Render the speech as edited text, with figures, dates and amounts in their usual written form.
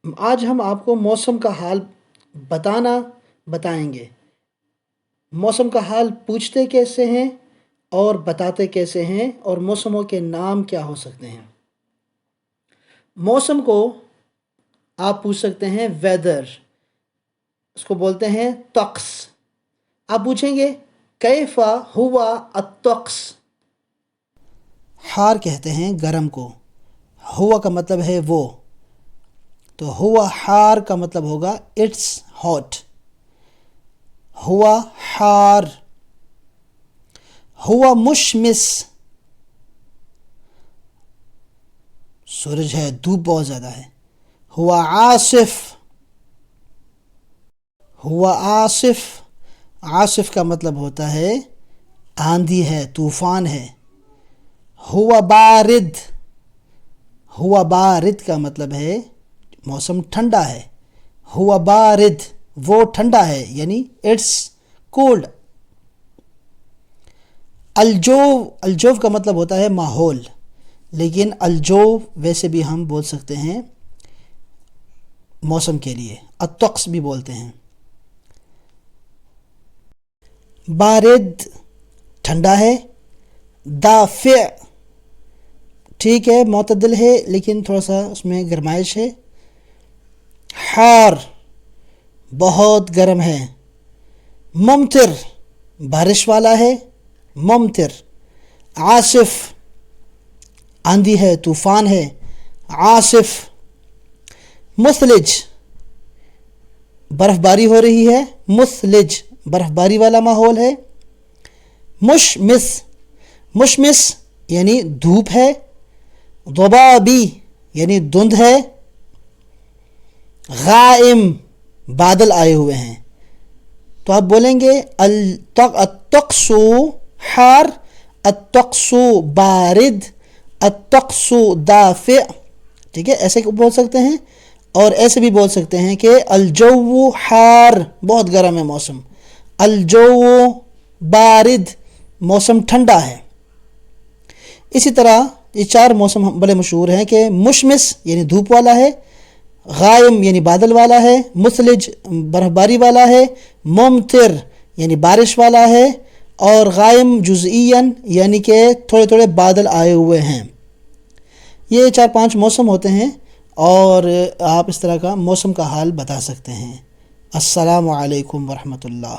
آج ہم آپ کو موسم کا حال بتائیں گے۔ موسم کا حال پوچھتے کیسے ہیں اور بتاتے کیسے ہیں، اور موسموں کے نام کیا ہو سکتے ہیں۔ موسم کو آپ پوچھ سکتے ہیں ویدر، اس کو بولتے ہیں طقس۔ آپ پوچھیں گے کیفا ہوا الطقس، حار کہتے ہیں گرم کو، ہوا کا مطلب ہے وہ، تو ہوا حار کا مطلب ہوگا اٹس ہاٹ، ہوا حار۔ ہوا مشمس، سورج ہے، دھوپ بہت زیادہ ہے۔ ہوا عاصف، ہوا عاصف، عاصف کا مطلب ہوتا ہے آندھی ہے، طوفان ہے۔ ہوا بارد، ہوا بارد کا مطلب ہے موسم ٹھنڈا ہے۔ ہوا بارد، وہ ٹھنڈا ہے، یعنی اٹس کولڈ۔ الجو، الجو کا مطلب ہوتا ہے ماحول، لیکن الجو ویسے بھی ہم بول سکتے ہیں موسم کے لیے، الطقس بھی بولتے ہیں۔ بارد ٹھنڈا ہے، دافع ٹھیک ہے، معتدل ہے لیکن تھوڑا سا اس میں گرمائش ہے۔ حار بہت گرم ہے۔ ممطر بارش والا ہے، ممطر۔ عاصف آندھی ہے، طوفان ہے، عاصف۔ مثلج برف باری ہو رہی ہے، مثلج برف باری والا ماحول ہے۔ مشمس، مشمس یعنی دھوپ ہے۔ ضبابی یعنی دھند ہے۔ غائم بادل آئے ہوئے ہیں۔ تو آپ بولیں گے الطقس حار، الطقس بارد، الطقس دافع، ٹھیک ہے، ایسے بول سکتے ہیں۔ اور ایسے بھی بول سکتے ہیں کہ الجو حار، بہت گرم ہے موسم، الجو بارد، موسم ٹھنڈا ہے۔ اسی طرح یہ چار موسم بڑے مشہور ہیں کہ مشمس یعنی دھوپ والا ہے، غائم یعنی بادل والا ہے، مثلج برف باری والا ہے، ممطر یعنی بارش والا ہے، اور غائم جزئیاً یعنی کہ تھوڑے تھوڑے بادل آئے ہوئے ہیں۔ یہ 4-5 موسم ہوتے ہیں، اور آپ اس طرح کا موسم کا حال بتا سکتے ہیں۔ السلام علیکم ورحمۃ اللہ۔